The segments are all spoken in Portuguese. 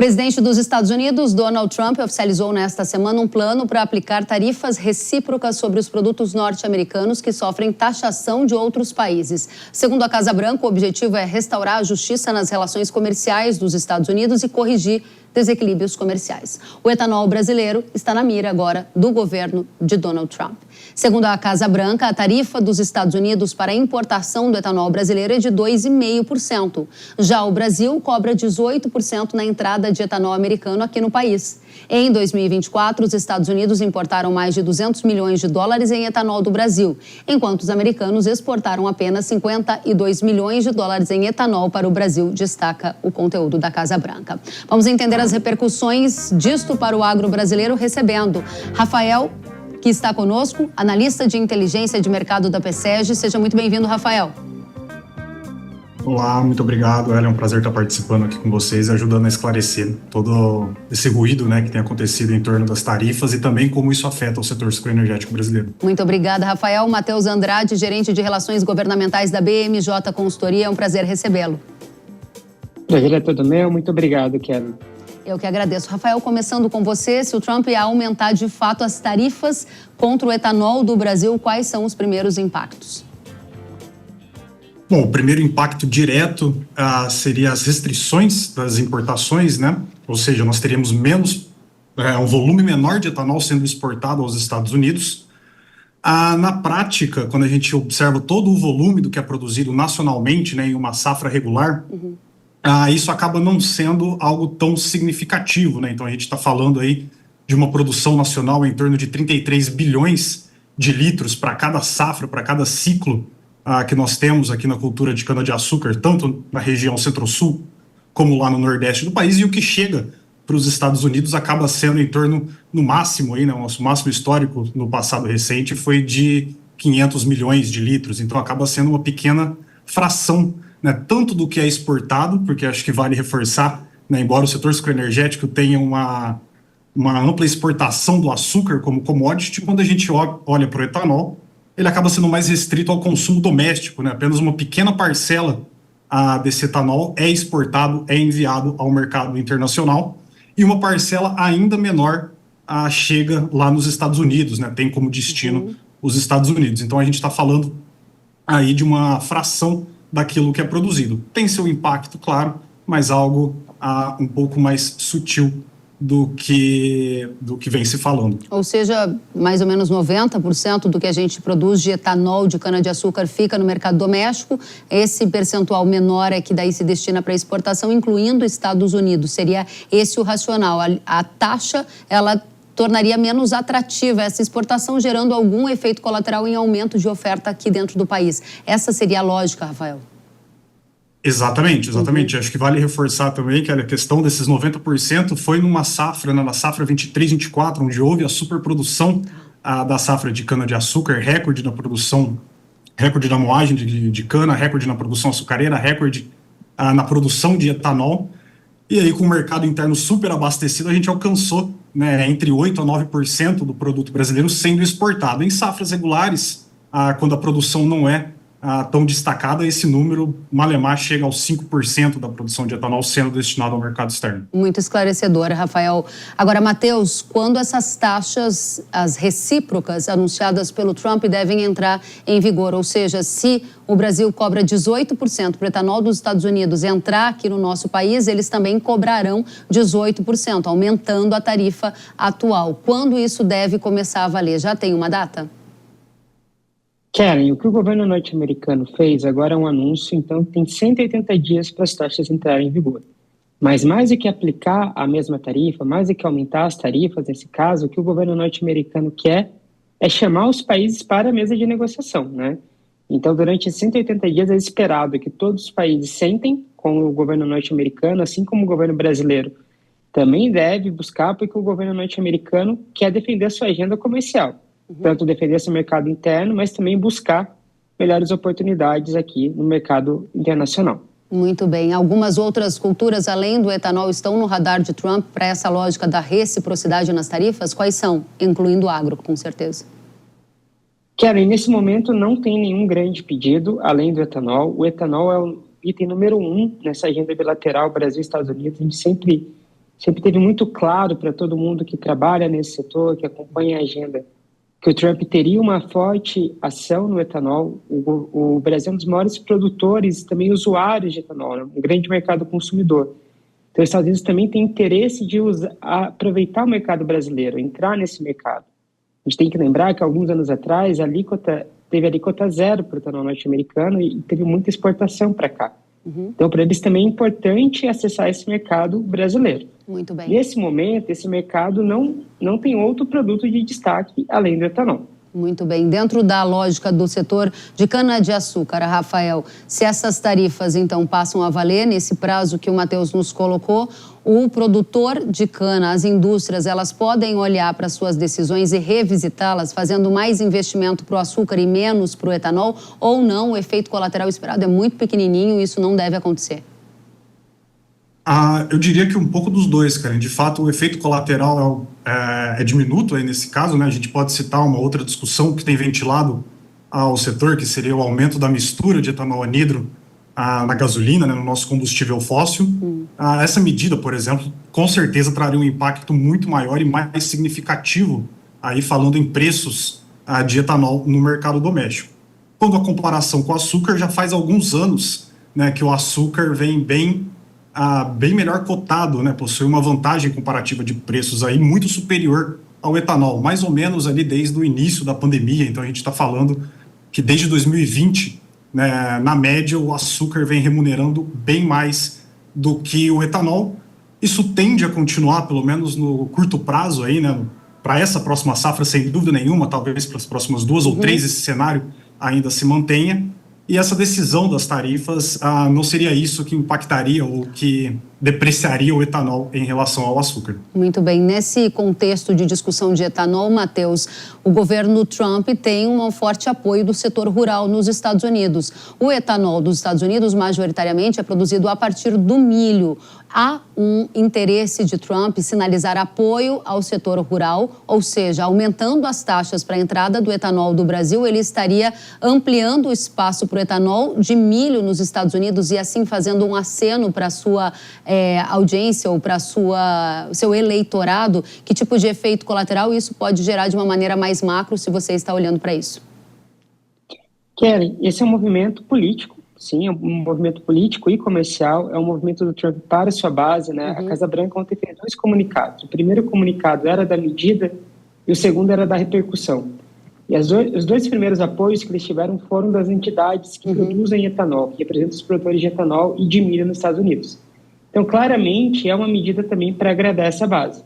presidente dos Estados Unidos, Donald Trump, oficializou nesta semana um plano para aplicar tarifas recíprocas sobre os produtos norte-americanos que sofrem taxação de outros países. Segundo a Casa Branca, o objetivo é restaurar a justiça nas relações comerciais dos Estados Unidos e corrigir desequilíbrios comerciais. O etanol brasileiro está na mira agora do governo de Donald Trump. Segundo a Casa Branca, a tarifa dos Estados Unidos para a importação do etanol brasileiro é de 2,5%. Já o Brasil cobra 18% na entrada de etanol americano aqui no país. Em 2024, os Estados Unidos importaram mais de 200 milhões de dólares em etanol do Brasil, enquanto os americanos exportaram apenas 52 milhões de dólares em etanol para o Brasil, destaca o conteúdo da Casa Branca. Vamos entender as repercussões disto para o agro brasileiro, recebendo Rafael, que está conosco, analista de inteligência de mercado da PSEG. Seja muito bem-vindo, Rafael. Olá, muito obrigado, Ela. É um prazer estar participando aqui com vocês, ajudando a esclarecer todo esse ruído, que tem acontecido em torno das tarifas e também como isso afeta o setor sucroenergético brasileiro. Muito obrigada, Rafael. Matheus Andrade, gerente de Relações Governamentais da BMJ Consultoria. É um prazer recebê-lo. Prazer é todo meu. Muito obrigado, Kelly. Eu que agradeço. Rafael, começando com você, se o Trump ia aumentar de fato as tarifas contra o etanol do Brasil, quais são os primeiros impactos? Bom, o primeiro impacto direto seria as restrições das importações, Ou seja, nós teríamos um volume menor de etanol sendo exportado aos Estados Unidos. Na prática, quando a gente observa todo o volume do que é produzido nacionalmente, em uma safra regular, isso acaba não sendo algo tão significativo, Então a gente está falando aí de uma produção nacional em torno de 33 bilhões de litros para cada safra, para cada ciclo que nós temos aqui na cultura de cana-de-açúcar, tanto na região centro-sul como lá no nordeste do país, e o que chega para os Estados Unidos acaba sendo em torno, no máximo, o nosso máximo histórico no passado recente foi de 500 milhões de litros, então acaba sendo uma pequena fração, tanto do que é exportado, porque acho que vale reforçar, embora o setor sucroenergético tenha uma ampla exportação do açúcar como commodity, quando a gente olha para o etanol, ele acaba sendo mais restrito ao consumo doméstico, Apenas uma pequena parcela desse etanol é exportado, é enviado ao mercado internacional, e uma parcela ainda menor chega lá nos Estados Unidos, Tem como destino os Estados Unidos. Então a gente está falando aí de uma fração daquilo que é produzido. Tem seu impacto, claro, mas algo um pouco mais sutil do que vem se falando. Ou seja, mais ou menos 90% do que a gente produz de etanol de cana-de-açúcar fica no mercado doméstico. Esse percentual menor é que daí se destina para exportação, incluindo Estados Unidos. Seria esse o racional. A taxa, ela tornaria menos atrativa essa exportação, gerando algum efeito colateral em aumento de oferta aqui dentro do país. Essa seria a lógica, Rafael? Exatamente. Acho que vale reforçar também que a questão desses 90% foi numa safra, na safra 23-24, onde houve a superprodução da safra de cana-de-açúcar, recorde na produção, recorde na moagem de cana, recorde na produção açucareira, recorde na produção de etanol. E aí, com o mercado interno super abastecido, a gente alcançou entre 8% a 9% do produto brasileiro sendo exportado. Em safras regulares, quando a produção não é tão destacada, esse número, malemar, chega aos 5% da produção de etanol sendo destinado ao mercado externo. Muito esclarecedor, Rafael. Agora, Matheus, quando essas taxas, as recíprocas anunciadas pelo Trump, devem entrar em vigor? Ou seja, se o Brasil cobra 18% para o etanol dos Estados Unidos entrar aqui no nosso país, eles também cobrarão 18%, aumentando a tarifa atual. Quando isso deve começar a valer? Já tem uma data? Karen, o que o governo norte-americano fez agora é um anúncio, então tem 180 dias para as taxas entrarem em vigor. Mas mais do que aplicar a mesma tarifa, mais do que aumentar as tarifas, nesse caso, o que o governo norte-americano quer é chamar os países para a mesa de negociação, Então, durante esses 180 dias é esperado que todos os países sentem com o governo norte-americano, assim como o governo brasileiro também deve buscar, porque o governo norte-americano quer defender a sua agenda comercial. Tanto defender seu mercado interno, mas também buscar melhores oportunidades aqui no mercado internacional. Muito bem. Algumas outras culturas, além do etanol, estão no radar de Trump para essa lógica da reciprocidade nas tarifas? Quais são? Incluindo o agro, com certeza. Karen, nesse momento não tem nenhum grande pedido, além do etanol. O etanol é o item número 1 nessa agenda bilateral Brasil-Estados Unidos. A gente sempre sempre teve muito claro para todo mundo que trabalha nesse setor, que acompanha a agenda, que o Trump teria uma forte ação no etanol. O Brasil é um dos maiores produtores e também usuários de etanol, né? Um grande mercado consumidor. Então, os Estados Unidos também tem interesse de aproveitar o mercado brasileiro, entrar nesse mercado. A gente tem que lembrar que, alguns anos atrás, teve alíquota zero para o etanol norte-americano e teve muita exportação para cá. Então, para eles também é importante acessar esse mercado brasileiro. Muito bem. Nesse momento, esse mercado não tem outro produto de destaque além do etanol. Muito bem. Dentro da lógica do setor de cana-de-açúcar, Rafael, se essas tarifas, então, passam a valer nesse prazo que o Matheus nos colocou, o produtor de cana, as indústrias, elas podem olhar para suas decisões e revisitá-las, fazendo mais investimento para o açúcar e menos para o etanol, ou não, o efeito colateral esperado é muito pequenininho e isso não deve acontecer? Eu diria que um pouco dos dois, Karen. De fato, o efeito colateral é diminuto aí nesse caso, né? A gente pode citar uma outra discussão que tem ventilado ao setor, que seria o aumento da mistura de etanol anidro na gasolina, né, no nosso combustível fóssil. Essa medida, por exemplo, com certeza traria um impacto muito maior e mais significativo, aí falando em preços de etanol no mercado doméstico. Quando a comparação com o açúcar, já faz alguns anos, né, que o açúcar vem bem melhor cotado, né, possui uma vantagem comparativa de preços aí muito superior ao etanol, mais ou menos ali desde o início da pandemia. Então a gente está falando que desde 2020, né, na média, o açúcar vem remunerando bem mais do que o etanol. Isso tende a continuar, pelo menos no curto prazo aí, né, para essa próxima safra, sem dúvida nenhuma, talvez para as próximas 2 ou 3 esse cenário ainda se mantenha. E essa decisão das tarifas não seria isso que impactaria ou que depreciaria o etanol em relação ao açúcar. Muito bem. Nesse contexto de discussão de etanol, Matheus, o governo Trump tem um forte apoio do setor rural nos Estados Unidos. O etanol dos Estados Unidos, majoritariamente, é produzido a partir do milho. Há um interesse de Trump sinalizar apoio ao setor rural, ou seja, aumentando as taxas para a entrada do etanol do Brasil, ele estaria ampliando o espaço para o etanol de milho nos Estados Unidos e assim fazendo um aceno para a sua audiência ou para seu eleitorado. Que tipo de efeito colateral isso pode gerar de uma maneira mais macro, se você está olhando para isso? Kelly, esse é um movimento político. Sim, é um movimento político e comercial, é um movimento do Trump para a sua base, né? A Casa Branca ontem fez 2 comunicados. O primeiro comunicado era da medida e o segundo era da repercussão. E os 2 primeiros apoios que eles tiveram foram das entidades que produzem etanol, que representam os produtores de etanol e de milho nos Estados Unidos. Então, claramente, é uma medida também para agradar essa base.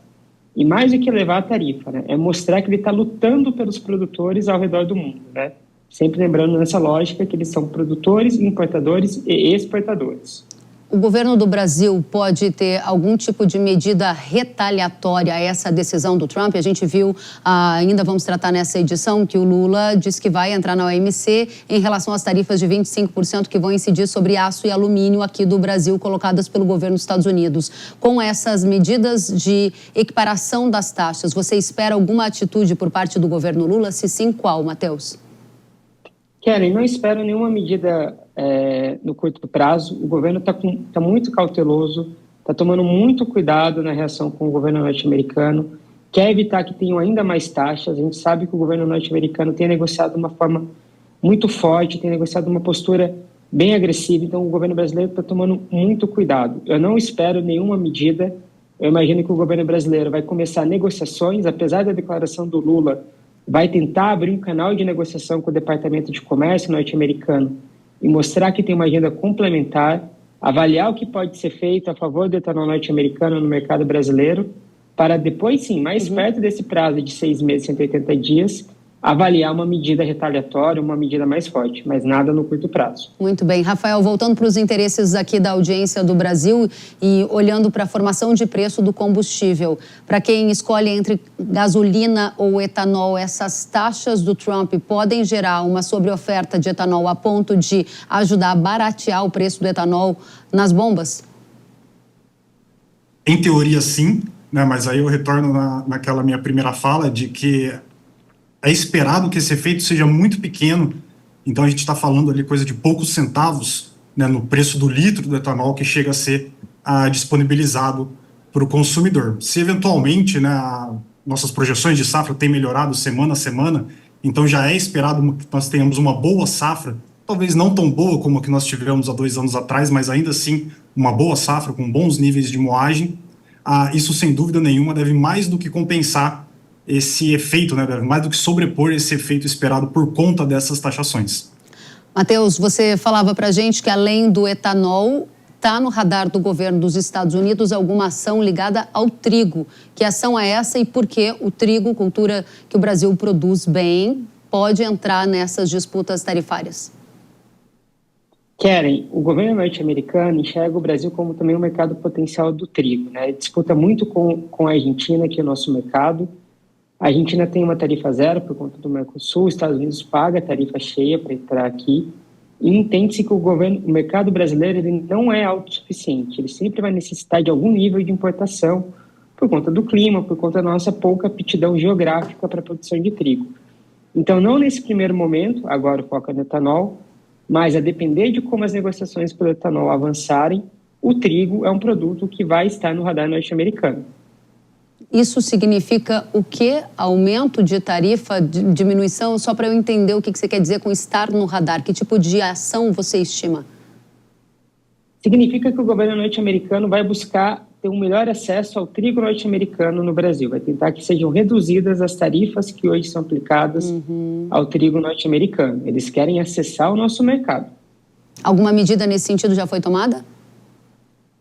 E mais do que elevar a tarifa, né? É mostrar que ele está lutando pelos produtores ao redor do mundo, né? Sempre lembrando nessa lógica que eles são produtores, importadores e exportadores. O governo do Brasil pode ter algum tipo de medida retaliatória a essa decisão do Trump? A gente viu, ainda vamos tratar nessa edição, que o Lula disse que vai entrar na OMC em relação às tarifas de 25% que vão incidir sobre aço e alumínio aqui do Brasil, colocadas pelo governo dos Estados Unidos. Com essas medidas de equiparação das taxas, você espera alguma atitude por parte do governo Lula? Se sim, qual, Matheus? Kelly, não espero nenhuma medida no curto prazo. O governo está muito cauteloso, está tomando muito cuidado na reação com o governo norte-americano, quer evitar que tenham ainda mais taxas. A gente sabe que o governo norte-americano tem negociado de uma forma muito forte, tem negociado uma postura bem agressiva, então o governo brasileiro está tomando muito cuidado. Eu não espero nenhuma medida. Eu imagino que o governo brasileiro vai começar negociações, apesar da declaração do Lula, vai tentar abrir um canal de negociação com o Departamento de Comércio norte-americano e mostrar que tem uma agenda complementar, avaliar o que pode ser feito a favor do etanol norte-americano no mercado brasileiro, para depois, sim, mais perto desse prazo de 6 meses, 180 dias, avaliar uma medida retaliatória, uma medida mais forte, mas nada no curto prazo. Muito bem. Rafael, voltando para os interesses aqui da audiência do Brasil e olhando para a formação de preço do combustível, para quem escolhe entre gasolina ou etanol, essas taxas do Trump podem gerar uma sobreoferta de etanol a ponto de ajudar a baratear o preço do etanol nas bombas? Em teoria, sim, né? Mas aí eu retorno naquela minha primeira fala de que é esperado que esse efeito seja muito pequeno. Então a gente está falando ali coisa de poucos centavos, né, no preço do litro do etanol que chega a ser disponibilizado para o consumidor. Se eventualmente, né, nossas projeções de safra têm melhorado semana a semana, então já é esperado que nós tenhamos uma boa safra, talvez não tão boa como a que nós tivemos há 2 anos atrás, mas ainda assim uma boa safra com bons níveis de moagem. Isso, sem dúvida nenhuma, deve mais do que compensar esse efeito, né, deve mais do que sobrepor esse efeito esperado por conta dessas taxações. Matheus, você falava para a gente que além do etanol, está no radar do governo dos Estados Unidos alguma ação ligada ao trigo. Que ação é essa e por que o trigo, cultura que o Brasil produz bem, pode entrar nessas disputas tarifárias? Keren, o governo norte-americano enxerga o Brasil como também um mercado potencial do trigo, né? Ele disputa muito com a Argentina, que é o nosso mercado. A Argentina tem uma tarifa zero por conta do Mercosul, os Estados Unidos paga a tarifa cheia para entrar aqui. E entende-se que o mercado brasileiro ele não é autossuficiente, ele sempre vai necessitar de algum nível de importação por conta do clima, por conta da nossa pouca aptidão geográfica para a produção de trigo. Então, não nesse primeiro momento, agora o foco é no etanol, mas a depender de como as negociações pelo etanol avançarem, o trigo é um produto que vai estar no radar norte-americano. Isso significa o quê? Aumento de tarifa, diminuição? Só para eu entender o que você quer dizer com estar no radar. Que tipo de ação você estima? Significa que o governo norte-americano vai buscar ter um melhor acesso ao trigo norte-americano no Brasil. Vai tentar que sejam reduzidas as tarifas que hoje são aplicadas ao trigo norte-americano. Eles querem acessar o nosso mercado. Alguma medida nesse sentido já foi tomada?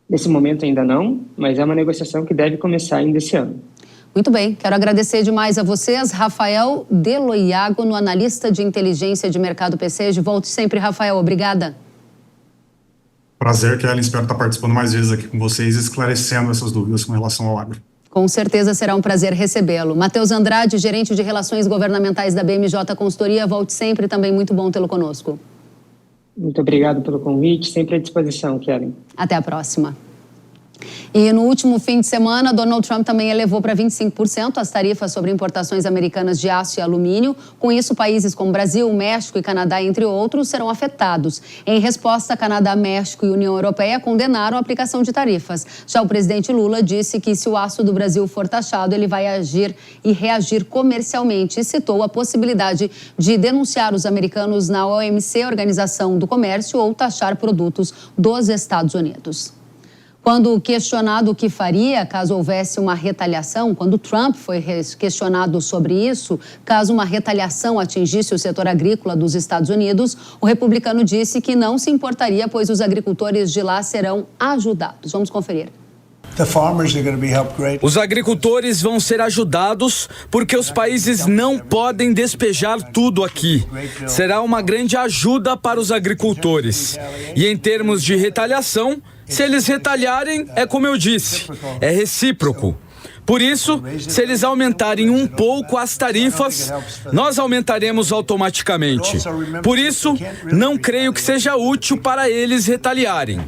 Nesse momento ainda não, mas é uma negociação que deve começar ainda esse ano. Muito bem, quero agradecer demais a vocês. Rafael Deloiago, analista de inteligência de mercado PCG. Volte sempre, Rafael. Obrigada. Prazer, Kellen. Espero estar participando mais vezes aqui com vocês, esclarecendo essas dúvidas com relação ao agro. Com certeza será um prazer recebê-lo. Matheus Andrade, gerente de Relações Governamentais da BMJ Consultoria. Volte sempre, também muito bom tê-lo conosco. Muito obrigado pelo convite, sempre à disposição, Kellen. Até a próxima. E no último fim de semana, Donald Trump também elevou para 25% as tarifas sobre importações americanas de aço e alumínio. Com isso, países como Brasil, México e Canadá, entre outros, serão afetados. Em resposta, Canadá, México e União Europeia condenaram a aplicação de tarifas. Já o presidente Lula disse que se o aço do Brasil for taxado, ele vai agir e reagir comercialmente e citou a possibilidade de denunciar os americanos na OMC, Organização do Comércio, ou taxar produtos dos Estados Unidos. Quando questionado o que faria caso houvesse uma retaliação, quando Trump foi questionado sobre isso, caso uma retaliação atingisse o setor agrícola dos Estados Unidos, o republicano disse que não se importaria, pois os agricultores de lá serão ajudados. Vamos conferir. Os agricultores vão ser ajudados porque os países não podem despejar tudo aqui. Será uma grande ajuda para os agricultores. E em termos de retaliação, se eles retaliarem, é como eu disse, é recíproco. Por isso, se eles aumentarem um pouco as tarifas, nós aumentaremos automaticamente. Por isso, não creio que seja útil para eles retaliarem.